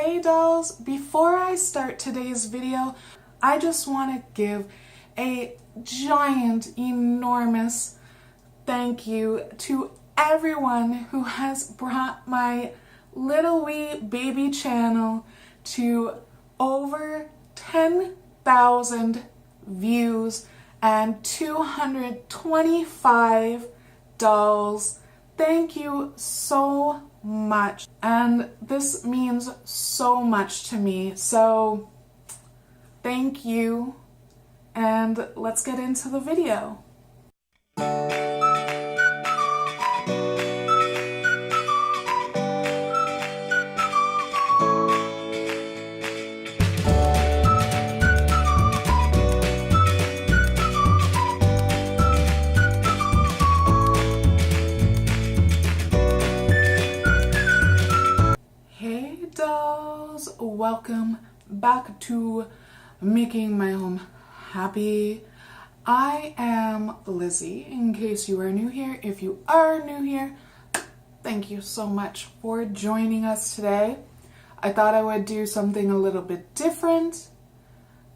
Hey dolls, before I start today's video, I just want to give a giant, enormous thank you to everyone who has brought my little wee baby channel to over 10,000 views and 225 dolls. Thank you so much, and this means so much to me, so thank you, and let's get into the video. Hey dolls, welcome back to Making My Home Happy. I am Lizzie, in case you are new here. If you are new here, thank you so much for joining us today. I thought I would do something a little bit different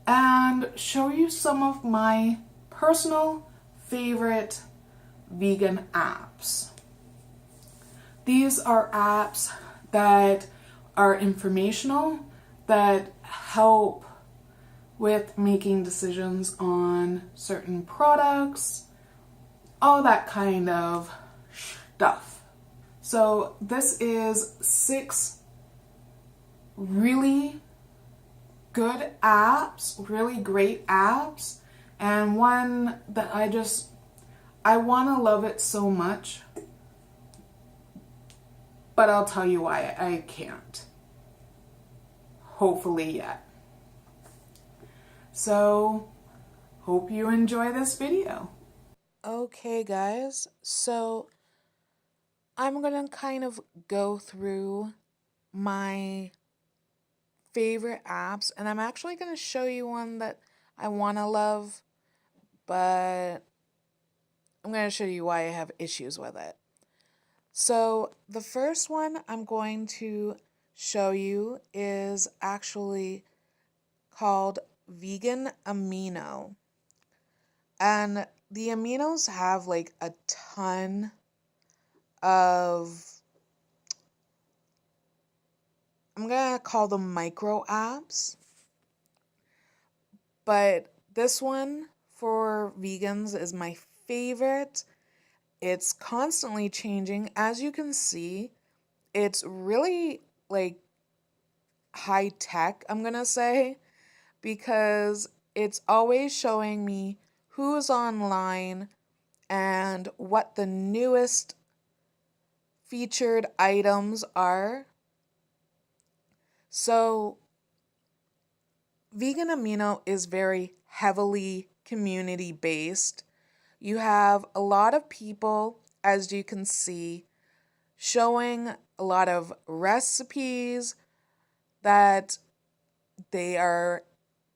and show you some of my personal favorite vegan apps. These are apps that are informational, that help with making decisions on certain products, all that kind of stuff. So this is 6 really good apps, really great apps, and one that I want to love it so much, but I'll tell you why I can't. Hopefully yet. So, hope you enjoy this video. Okay guys, so I'm gonna kind of go through my favorite apps, and I'm actually gonna show you one that I wanna love, but I'm gonna show you why I have issues with it. So the first one I'm going to show you is actually called Vegan Amino. And the aminos have like a ton of, I'm gonna call them micro apps. But this one for vegans is my favorite. It's constantly changing. As you can see, it's really like high tech, I'm gonna say, because it's always showing me who's online and what the newest featured items are. So Vegan Amino is very heavily community based. You have a lot of people, as you can see, showing a lot of recipes that they are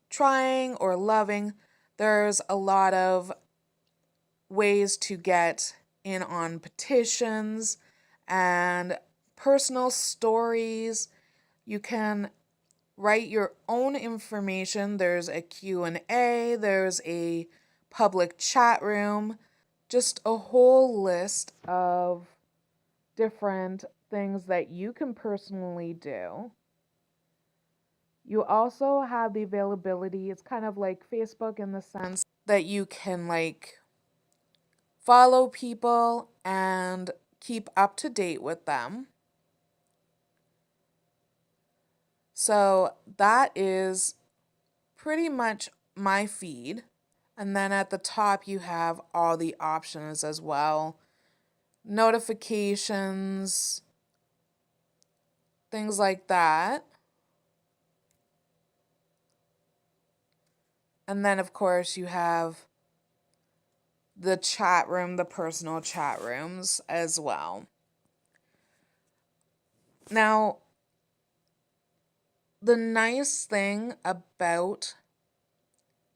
trying or loving. There's a lot of ways to get in on petitions and personal stories. You can write your own information. There's a Q&A, there's a public chat room, just a whole list of different things that you can personally do. You also have the availability, it's kind of like Facebook in the sense that you can like follow people and keep up to date with them. So that is pretty much my feed. And then at the top you have all the options as well. Notifications, things like that. And then of course you have the chat room, the personal chat rooms as well. Now, the nice thing about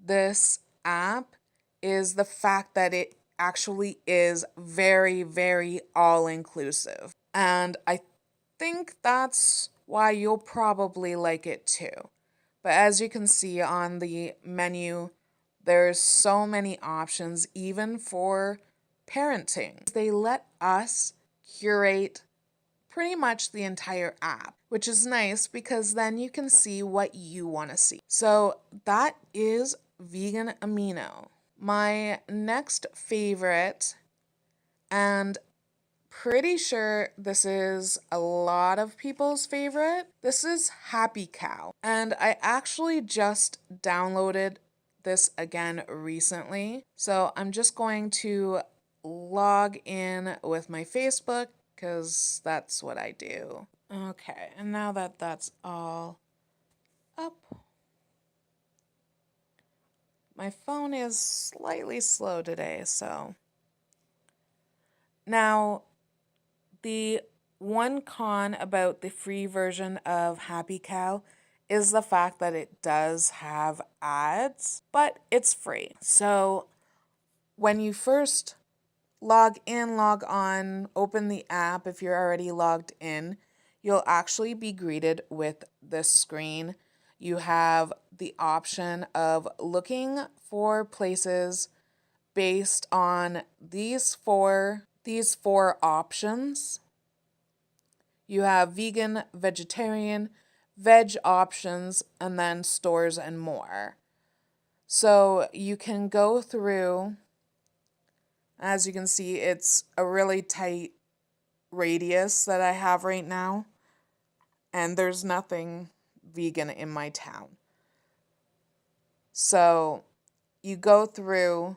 this app is the fact that it actually is very, very all-inclusive. And I think that's why you'll probably like it too. But as you can see on the menu, there's so many options, even for parenting. They let us curate pretty much the entire app, which is nice because then you can see what you want to see. So that is Vegan Amino. My next favorite, and pretty sure this is a lot of people's favorite, this is Happy Cow. And I actually just downloaded this again recently. So I'm just going to log in with my Facebook because that's what I do. Okay, and now that that's all up, my phone is slightly slow today, so. Now, the one con about the free version of Happy Cow is the fact that it does have ads, but it's free. So when you first log in, log on, open the app, if you're already logged in, you'll actually be greeted with this screen. You have the option of looking for places based on these four options. You have vegan, vegetarian, veg options, and then stores and more. So you can go through. As you can see, it's a really tight radius that I have right now, and there's nothing vegan in my town. So you go through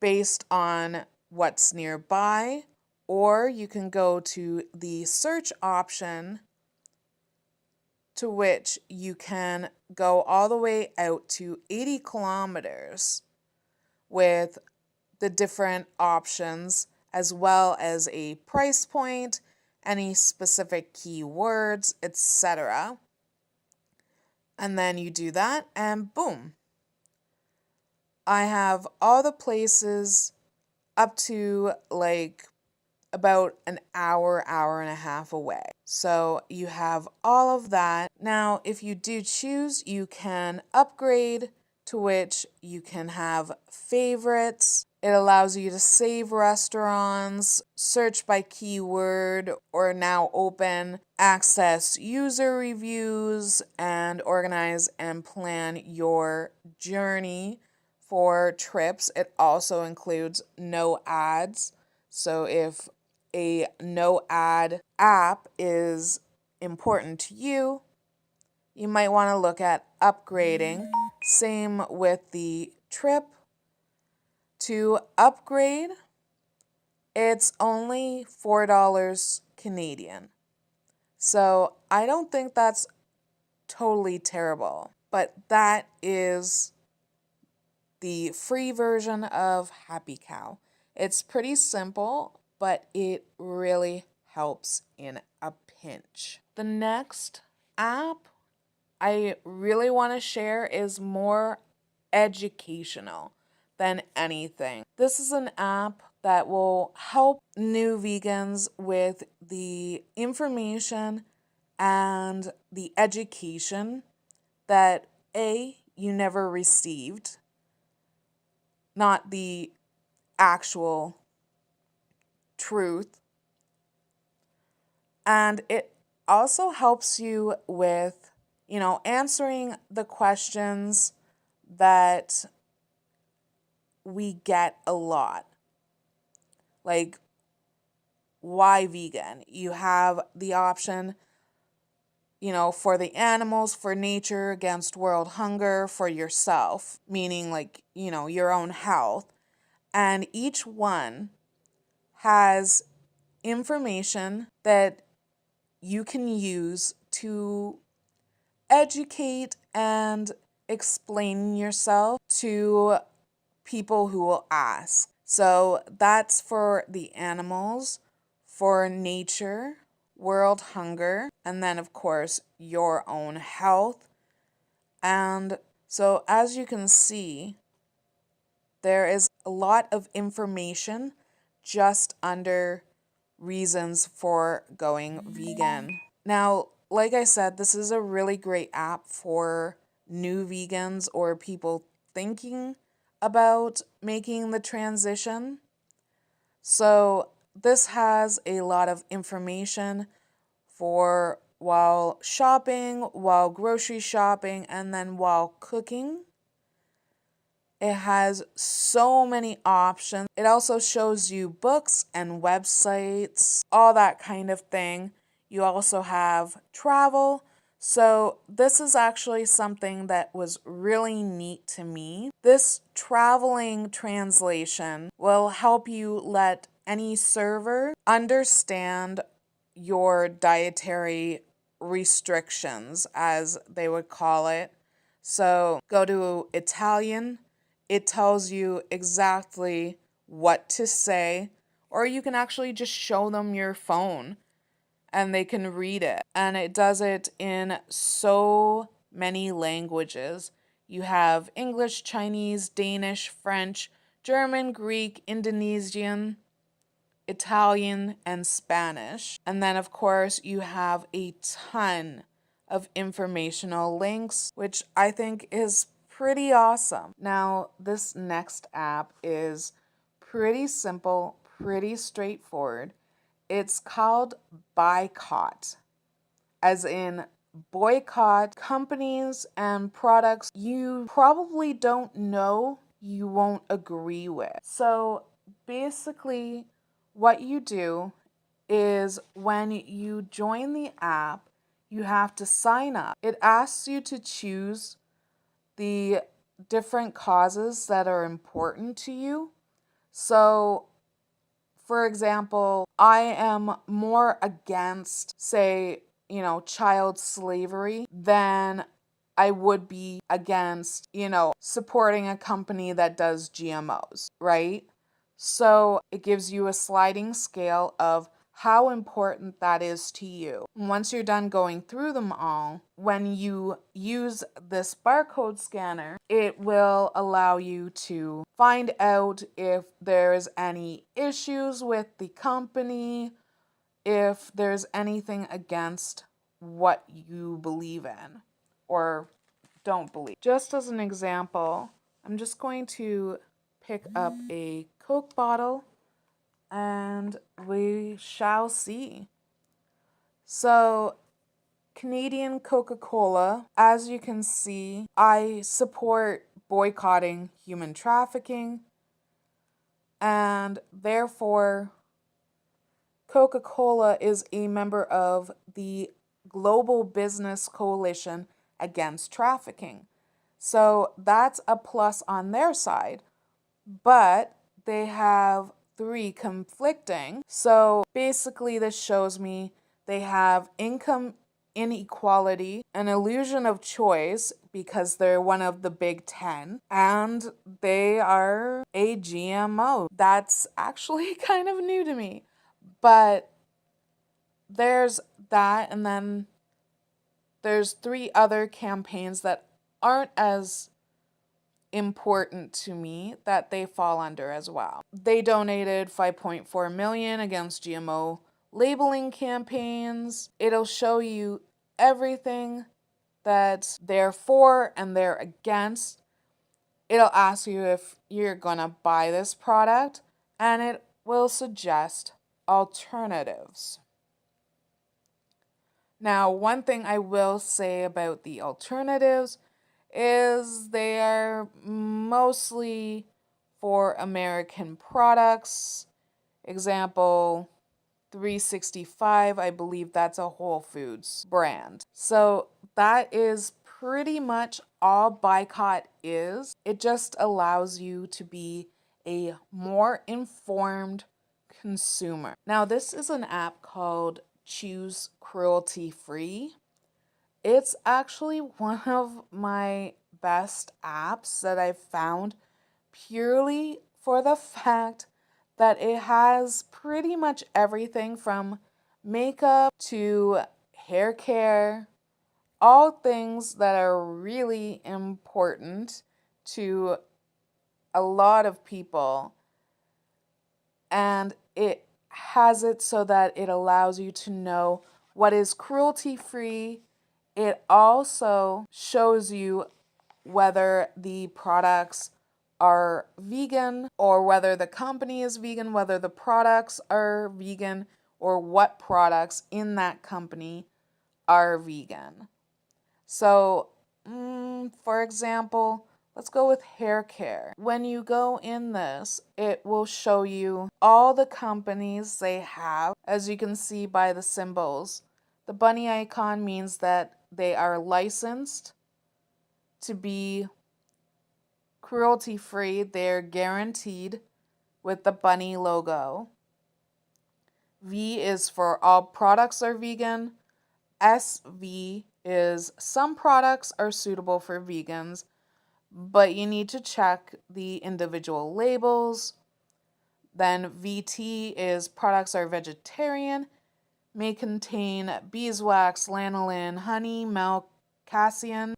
based on what's nearby, or you can go to the search option, to which you can go all the way out to 80 kilometers with the different options, as well as a price point, any specific keywords, etc. And then you do that, and boom. I have all the places up to like about an hour, hour and a half away. So you have all of that. Now, if you do choose, you can upgrade, to which you can have favorites. It allows you to save restaurants, search by keyword, or now open, access user reviews, and organize and plan your journey for trips. It also includes no ads. So if a no ad app is important to you, you might want to look at upgrading. Same with the trip. To upgrade, it's only $4 Canadian. So I don't think that's totally terrible, but that is the free version of Happy Cow. It's pretty simple, but it really helps in a pinch. The next app I really want to share is more educational than anything. This is an app that will help new vegans with the information and the education that you never received, not the actual truth. And it also helps you with, answering the questions that we get a lot. Like, why vegan? You have the option, for the animals, for nature, against world hunger, for yourself, meaning like, your own health. And each one has information that you can use to educate and explain yourself to people who will ask. So that's for the animals, for nature, world hunger, and then, of course, your own health. And so, as you can see, there is a lot of information just under reasons for going vegan. Now, like I said, this is a really great app for new vegans or people thinking about making the transition. So, this has a lot of information for while shopping, while grocery shopping, and then while cooking. It has so many options. It also shows you books and websites, all that kind of thing. You also have travel. So, this is actually something that was really neat to me. This traveling translation will help you let any server understand your dietary restrictions, as they would call it. So, go to Italian, it tells you exactly what to say, or you can actually just show them your phone and they can read it. And it does it in so many languages. You have English, Chinese, Danish, French, German, Greek, Indonesian, Italian, and Spanish. And then, of course, you have a ton of informational links, which I think is pretty awesome. Now, this next app is pretty simple, pretty straightforward. It's called ByKat, as in boycott companies and products you probably don't know, you won't agree with. So basically, what you do is when you join the app, you have to sign up. It asks you to choose the different causes that are important to you. So, for example, I am more against, say, child slavery than I would be against, supporting a company that does GMOs, right? So it gives you a sliding scale of how important that is to you. Once you're done going through them all, when you use this barcode scanner, it will allow you to find out if there's any issues with the company, if there's anything against what you believe in or don't believe. Just as an example, I'm just going to pick up a Coke bottle and we shall see. So, Canadian Coca-Cola, as you can see, I support boycotting human trafficking, and therefore Coca-Cola is a member of the Global Business Coalition Against Trafficking. So that's a plus on their side, but they have three conflicting. So basically, this shows me they have income inequality, an illusion of choice because they're one of the big 10, and they are a GMO. That's actually kind of new to me. But there's that, and then there's three other campaigns that aren't as important to me that they fall under as well. They donated 5.4 million against GMO labeling campaigns. It'll show you everything that they're for and they're against. It'll ask you if you're gonna buy this product, and it will suggest alternatives. Now, one thing I will say about the alternatives is they are mostly for American products. Example, 365, I believe that's a Whole Foods brand. So that is pretty much all ByKat is. It just allows you to be a more informed consumer. Now, this is an app called Choose Cruelty-Free. It's actually one of my best apps that I've found purely for the fact that it has pretty much everything from makeup to hair care, all things that are really important to a lot of people. And it has it so that it allows you to know what is cruelty-free. It also shows you whether the products are vegan or whether the company is vegan, whether the products are vegan, or what products in that company are vegan. So, for example, let's go with hair care. When you go in this, it will show you all the companies they have, as you can see by the symbols. The bunny icon means that they are licensed to be cruelty-free. They're guaranteed with the bunny logo. V is for all products are vegan. SV is some products are suitable for vegans, but you need to check the individual labels. Then VT is products are vegetarian, may contain beeswax, lanolin, honey, milk, casein.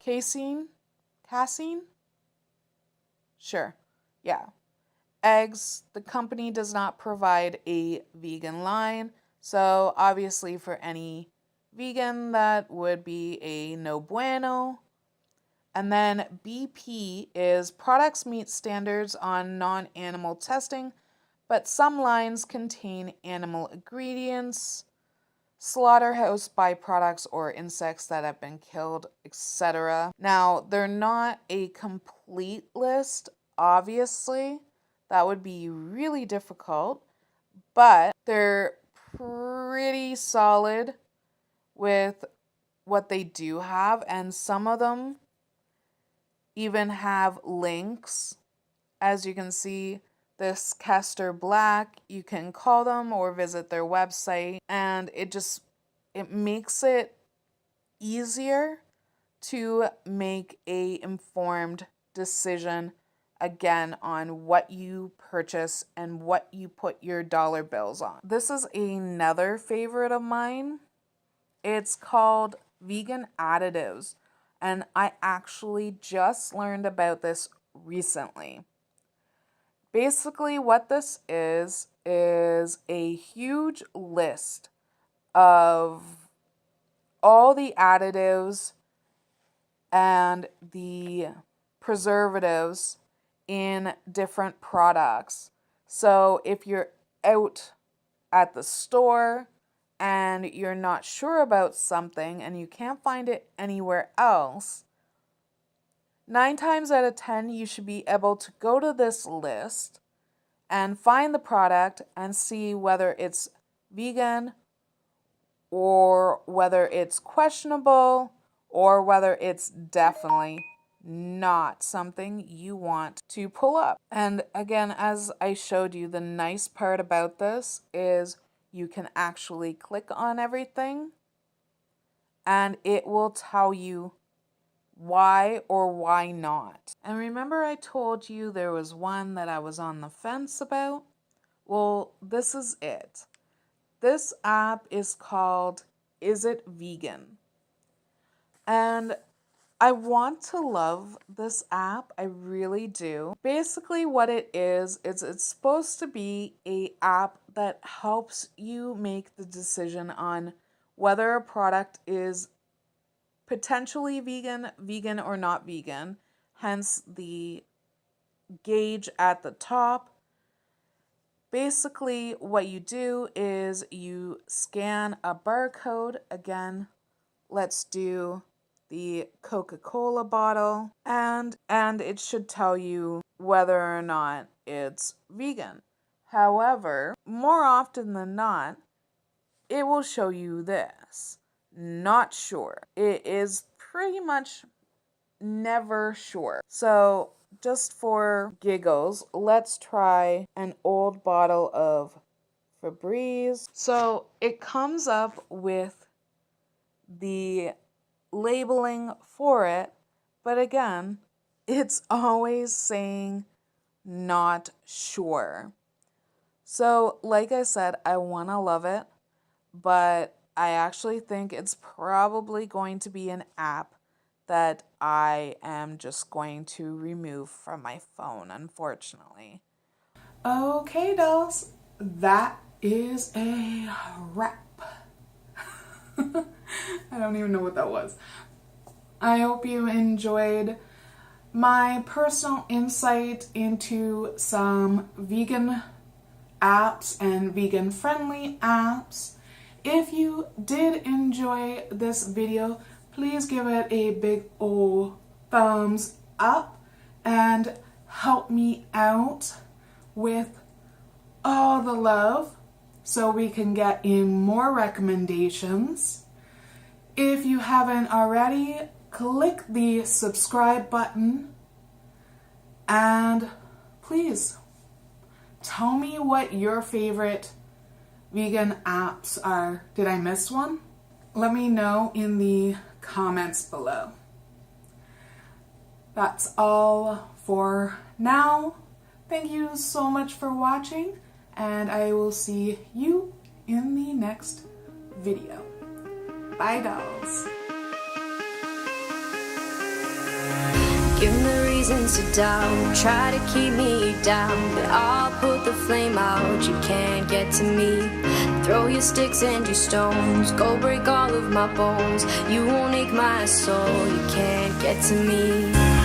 Sure, yeah. Eggs, the company does not provide a vegan line, so obviously for any vegan that would be a no bueno. And then BP is products meet standards on non-animal testing, but some lines contain animal ingredients, slaughterhouse byproducts, or insects that have been killed, etc. Now, they're not a complete list, obviously. That would be really difficult, but they're pretty solid with what they do have, and some of them even have links. As you can see, this Castor Black, you can call them or visit their website, and it makes it easier to make a informed decision again on what you purchase and what you put your dollar bills on. This is another favorite of mine. It's called Vegan Additives, and I actually just learned about this recently. Basically, what this is a huge list of all the additives and the preservatives in different products. So if you're out at the store and you're not sure about something and you can't find it anywhere else, 9 times out of 10, you should be able to go to this list and find the product and see whether it's vegan or whether it's questionable or whether it's definitely not something you want to pull up. And again, as I showed you, the nice part about this is you can actually click on everything and it will tell you why or why not. And remember I told you there was one that I was on the fence about? Well, this is it. This app is called Is It Vegan? And I want to love this app. I really do. Basically what it is it's supposed to be an app that helps you make the decision on whether a product is potentially vegan or not vegan, hence the gauge at the top. Basically, what you do is you scan a barcode. Again, let's do the Coca-Cola bottle, and it should tell you whether or not it's vegan. However, more often than not, it will show you this. Not sure. It is pretty much never sure. So just for giggles, let's try an old bottle of Febreze. So it comes up with the labeling for it, but again, it's always saying not sure. So like I said, I want to love it, but I actually think it's probably going to be an app that I am just going to remove from my phone, unfortunately. Okay, dolls, that is a wrap. I don't even know what that was. I hope you enjoyed my personal insight into some vegan apps and vegan friendly apps. If you did enjoy this video, please give it a big old thumbs up and help me out with all the love so we can get in more recommendations. If you haven't already, click the subscribe button and please tell me what your favorite vegan apps are. Did I miss one? Let me know in the comments below. That's all for now. Thank you so much for watching, and I will see you in the next video. Bye, dolls. Give me reasons to doubt, try to keep me down, but I'll put the flame out, you can't get to me. Throw your sticks and your stones, go break all of my bones, you won't ache my soul, you can't get to me.